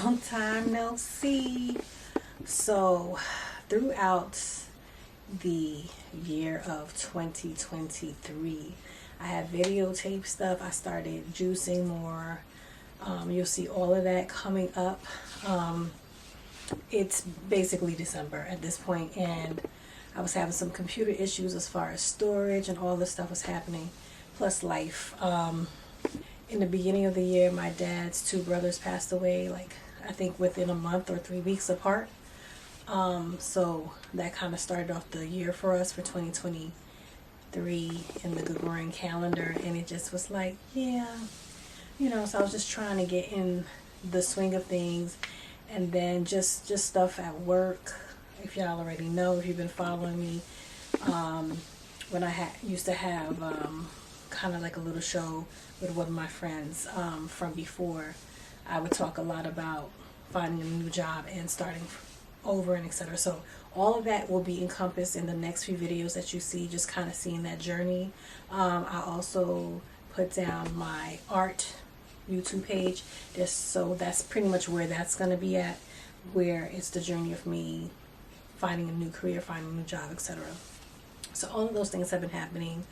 Long time no see. So throughout the year of 2023, I have videotape stuff. I started juicing more. You'll see all of that coming up. It's basically December at this point, and I was having some computer issues as far as storage, and all this stuff was happening, plus life. In the beginning of the year, my dad's two brothers passed away, like I think within a month or 3 weeks apart. So that kind of started off the year for us for 2023 in the Gregorian calendar, and it just was like, yeah, so I was just trying to get in the swing of things. And then just stuff at work. If y'all already know, if you've been following me, when I used to have kind of like a little show with one of my friends from before, I would talk a lot about finding a new job and starting over and etc. So all of that will be encompassed in the next few videos that you see, just kind of seeing that journey. I also put down my art YouTube page, so that's pretty much where that's going to be at, where it's the journey of me finding a new career, finding a new job, etc. So all of those things have been happening.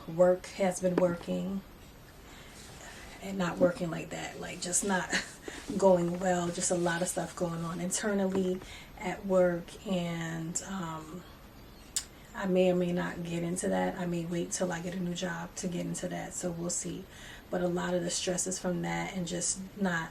Work has been working, and not working like that, like just not going well, just a lot of stuff going on internally at work, and I may or may not get into that. I may wait till I get a new job to get into that, so we'll see. But a lot of the stress is from that, and just not,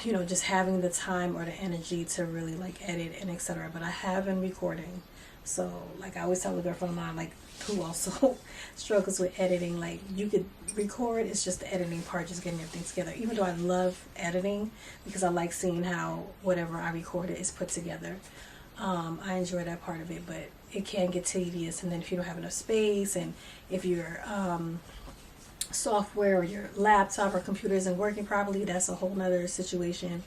just having the time or the energy to really like edit and etc. But I have been recording, so like I always tell a girlfriend of mine, like who also struggles with editing, like you could record, it's just the editing part, just getting everything together. Even though I love editing because I like seeing how whatever I recorded is put together. I enjoy that part of it, but it can get tedious. And then if you don't have enough space, and if your software or your laptop or computer isn't working properly, that's a whole nother situation.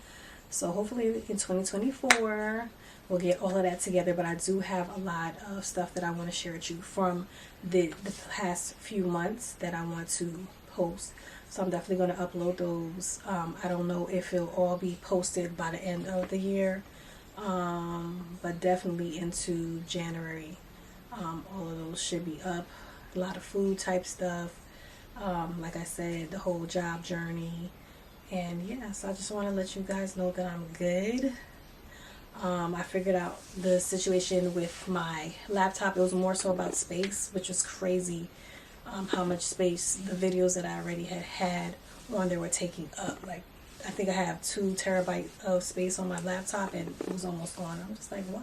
So hopefully in 2024 we'll get all of that together. But I do have a lot of stuff that I want to share with you from the past few months that I want to post. So I'm definitely going to upload those. I don't know if it'll all be posted by the end of the year, but definitely into January. All of those should be up. A lot of food type stuff. Like I said, the whole job journey. And yeah, so I just want to let you guys know that I'm good. I figured out the situation with my laptop. It was more so about space, which was crazy, how much space the videos that I already had on there were taking up. Like, I think I have 2 terabytes of space on my laptop, and it was almost gone. I'm just like, why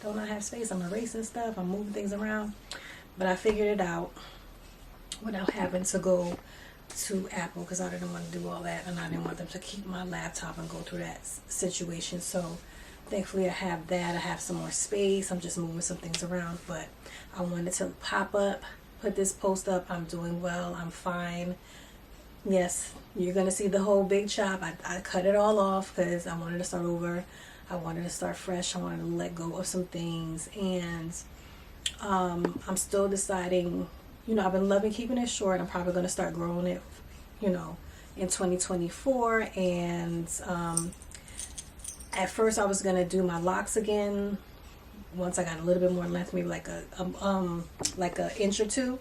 don't I have space? I'm erasing stuff, I'm moving things around. But I figured it out without having to go to Apple, because I didn't want to do all that, and I didn't want them to keep my laptop and go through that situation. So thankfully I have that. I have some more space. I'm just moving some things around, but I wanted to pop up, put this post up. I'm doing well, I'm fine. Yes, you're gonna see the whole big chop. I cut it all off because I wanted to start over. I wanted to start fresh. I wanted to let go of some things, and I'm still deciding. I've been loving keeping it short. I'm probably going to start growing it, in 2024. And at first I was going to do my locks again once I got a little bit more length, maybe like a inch or two.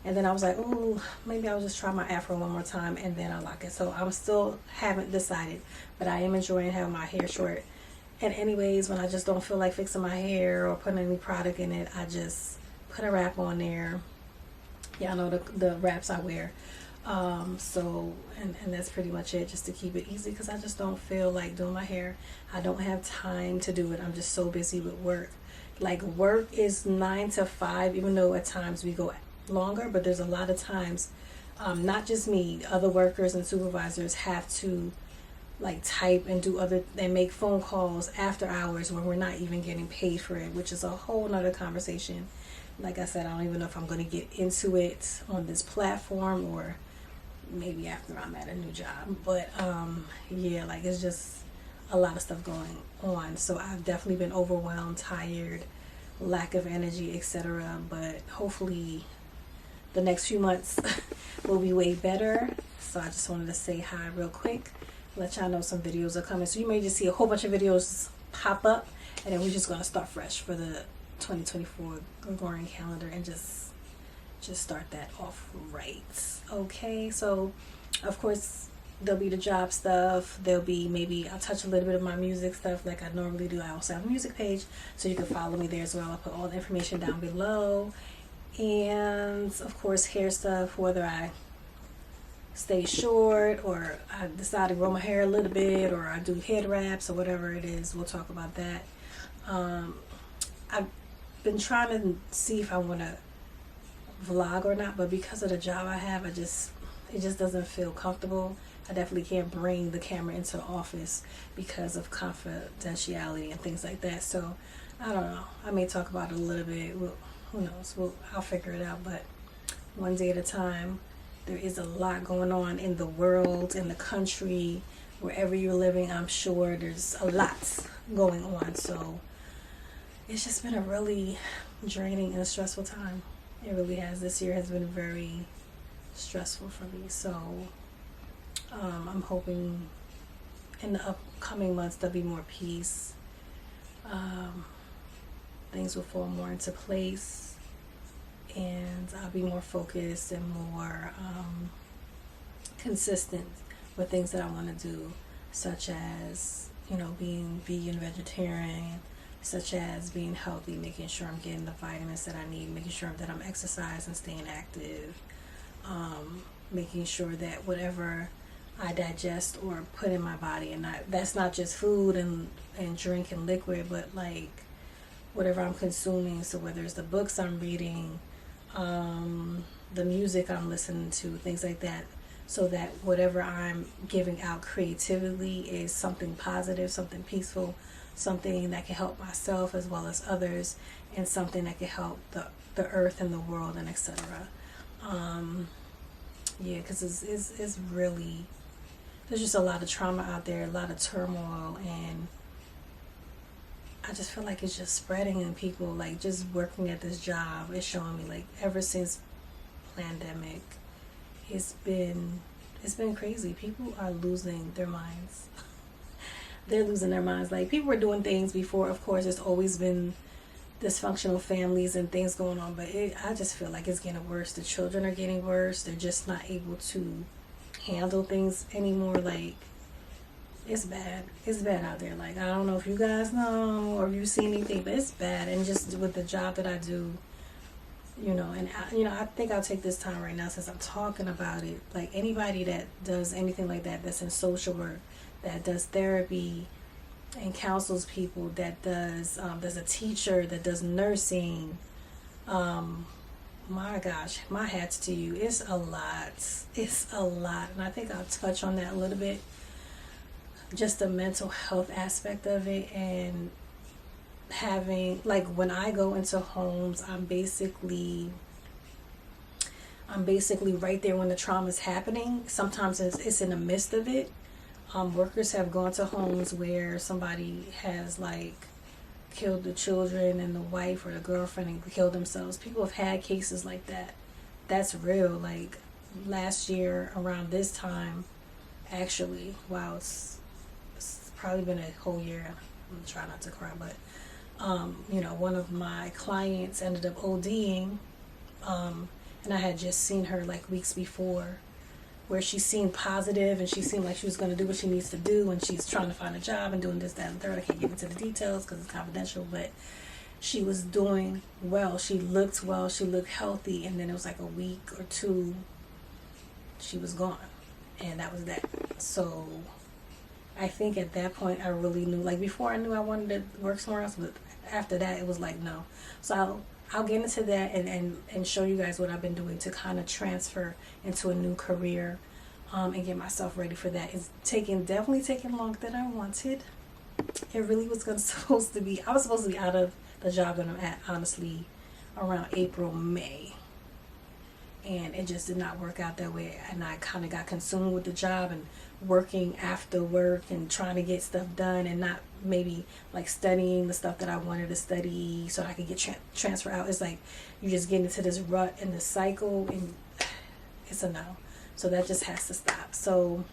And then I was like, oh, maybe I'll just try my afro one more time, and then I'll lock it. So I'm still haven't decided, but I am enjoying having my hair short. And anyways, when I just don't feel like fixing my hair or putting any product in it, I just put a wrap on there. Yeah, I know the wraps I wear. So that's pretty much it, just to keep it easy, because I just don't feel like doing my hair. I don't have time to do it. I'm just so busy with work. Like, work is 9 to 5, even though at times we go longer, but there's a lot of times, not just me, other workers and supervisors have to like type and do and make phone calls after hours when we're not even getting paid for it, which is a whole nother conversation. Like I said, I don't even know if I'm going to get into it on this platform, or maybe after I'm at a new job. But yeah, like, it's just a lot of stuff going on. So I've definitely been overwhelmed, tired, lack of energy, etc. But hopefully the next few months will be way better. So I just wanted to say hi real quick. let y'all know some videos are coming. So you may just see a whole bunch of videos pop up, and then we're just gonna start fresh for the 2024 Gregorian calendar and just start that off right. Okay, so of course there'll be the job stuff. There'll be, maybe I'll touch a little bit of my music stuff like I normally do. I also have a music page, so you can follow me there as well. I'll put all the information down below. And of course hair stuff, whether I stay short or I decide to grow my hair a little bit, or I do head wraps or whatever it is, we'll talk about that. I've been trying to see if I want to vlog or not, but because of the job I have, it just doesn't feel comfortable. I definitely can't bring the camera into the office because of confidentiality and things like that. So I don't know, I may talk about it a little bit. Who knows, I'll figure it out, but one day at a time. There is a lot going on in the world, in the country, wherever you're living. I'm sure there's a lot going on. So it's just been a really draining and stressful time. It really has. This year has been very stressful for me. So I'm hoping in the upcoming months there'll be more peace. Things will fall more into place, and I'll be more focused and more consistent with things that I want to do, such as, you know, being vegan, vegetarian, such as being healthy, making sure I'm getting the vitamins that I need, making sure that I'm exercising, staying active, making sure that whatever I digest or put in my body, and that's not just food and drink and liquid, but like whatever I'm consuming. So whether it's the books I'm reading, the music I'm listening to, things like that, so that whatever I'm giving out creatively is something positive, something peaceful, something that can help myself as well as others, and something that can help the earth and the world, and etc. Yeah, because it's really, there's just a lot of trauma out there, a lot of turmoil, and I just feel like it's just spreading in people. Like, just working at this job is showing me, like, ever since pandemic, it's been crazy. People are losing their minds. They're losing their minds. Like, people were doing things before. Of course, there's always been dysfunctional families and things going on, but I just feel like it's getting worse. The children are getting worse. They're just not able to handle things anymore. Like, it's bad. It's bad out there. Like, I don't know if you guys know or if you've seen anything, but it's bad. And just with the job that I do, you know, and I think I'll take this time right now, since I'm talking about it. Like, anybody that does anything like that, that's in social work, that does therapy and counsels people, that does, there's a teacher that does nursing, my gosh, my hats to you. It's a lot. It's a lot. And I think I'll touch on that a little bit. Just the mental health aspect of it, and having, like, when I go into homes, I'm basically right there when the trauma is happening. Sometimes it's in the midst of it. Workers have gone to homes where somebody has, like, killed the children and the wife or the girlfriend and killed themselves. People have had cases like that. That's real. Like, last year around this time, actually, wow, it's probably been a whole year. I'm trying not to cry, but you know, one of my clients ended up ODing, and I had just seen her like weeks before, where she seemed positive and she seemed like she was going to do what she needs to do, and she's trying to find a job and doing this, that, and third. I can't get into the details because it's confidential, but she was doing well. She looked well. She looked healthy, and then it was like a week or two, she was gone, and that was that. So I think at that point I really knew, like, before I knew I wanted to work somewhere else, but after that it was like, no. So I'll get into that and show you guys what I've been doing to kind of transfer into a new career, and get myself ready for that. It's definitely taking longer than I wanted. It really was supposed to be, I was supposed to be out of the job that I'm at, honestly, around April, May. And it just did not work out that way. And I kind of got consumed with the job and working after work and trying to get stuff done, and not maybe like studying the stuff that I wanted to study so I could get transfer out. It's like you just get into this rut and this cycle, and it's a no. So that just has to stop. So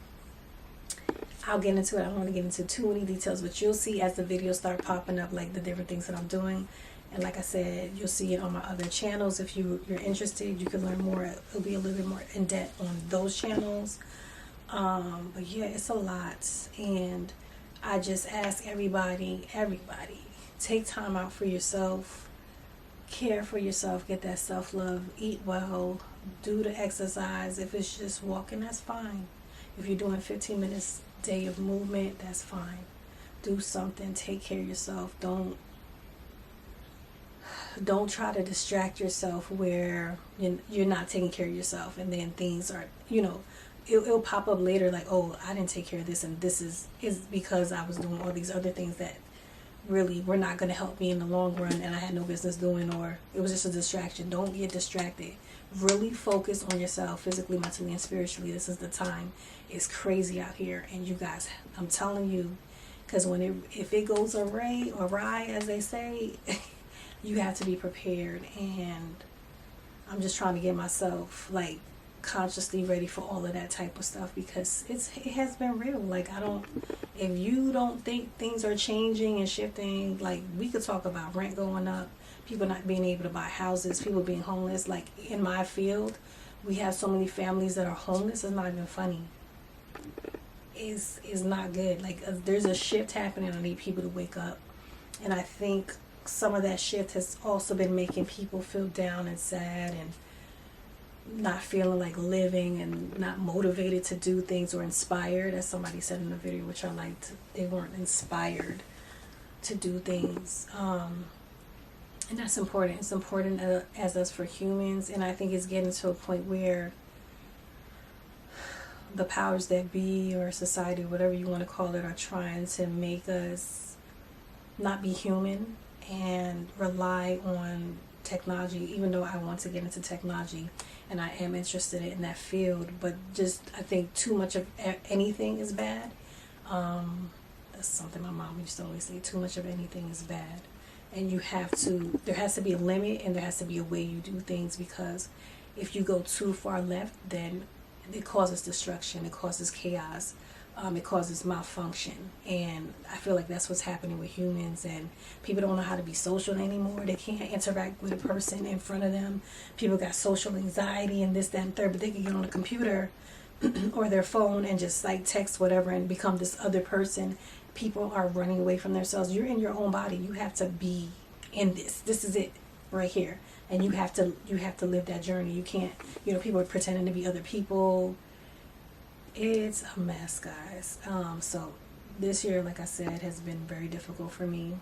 I'll get into it. I don't want to get into too many details, but you'll see as the videos start popping up, like the different things that I'm doing. And like I said, you'll see it on my other channels. If you're interested, you can learn more. It'll be a little bit more in depth on those channels. But yeah, it's a lot. And I just ask everybody, take time out for yourself. Care for yourself. Get that self-love. Eat well. Do the exercise. If it's just walking, that's fine. If you're doing 15 minutes a day of movement, that's fine. Do something. Take care of yourself. Don't try to distract yourself where you're not taking care of yourself, and then things are, it'll pop up later like, oh, I didn't take care of this, and this is because I was doing all these other things that really were not going to help me in the long run, and I had no business doing, or it was just a distraction. Don't get distracted. Really focus on yourself, physically, mentally, and spiritually. This is the time. It's crazy out here, and you guys, I'm telling you, because if it goes awry, as they say, you have to be prepared. And I'm just trying to get myself like consciously ready for all of that type of stuff, because it has been real. Like, if you don't think things are changing and shifting, like, we could talk about rent going up, people not being able to buy houses, people being homeless. Like, in my field, we have so many families that are homeless. It's not even funny. It's not good. Like, there's a shift happening. I need people to wake up. And I think some of that shift has also been making people feel down and sad and not feeling like living and not motivated to do things or inspired, as somebody said in the video, which I liked. They weren't inspired to do things. And that's important. It's important as us for humans. And I think it's getting to a point where the powers that be, or society, whatever you want to call it, are trying to make us not be human and rely on technology, even though I want to get into technology and I am interested in that field. But just, I think too much of anything is bad. That's something my mom used to always say, too much of anything is bad. And there has to be a limit, and there has to be a way you do things, because if you go too far left, then it causes destruction, it causes chaos, it causes malfunction. And I feel like that's what's happening with humans, and people don't know how to be social anymore. They can't interact with a person in front of them. People got social anxiety and this, that, and third, but they can get on a computer or their phone and just like text whatever and become this other person. People are running away from themselves. You're in your own body. You have to be in this. This is it right here. And you have to live that journey. You can't, people are pretending to be other people. It's a mess, guys. So this year, like I said, has been very difficult for me.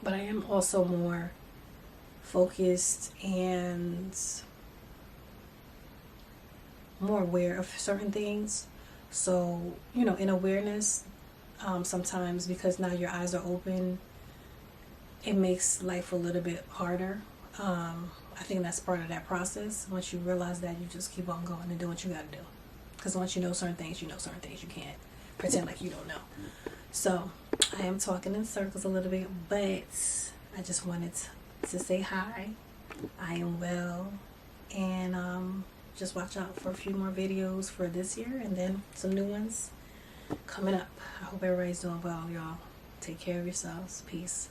But I am also more focused and more aware of certain things. So, in awareness, sometimes, because now your eyes are open, it makes life a little bit harder. I think that's part of that process. Once you realize that, you just keep on going and do what you got to do. Because once you know certain things, you know certain things. You can't pretend like you don't know. So I am talking in circles a little bit, but I just wanted to say hi. I am well, and just watch out for a few more videos for this year, and then some new ones coming up. I hope everybody's doing well, y'all. Take care of yourselves. Peace.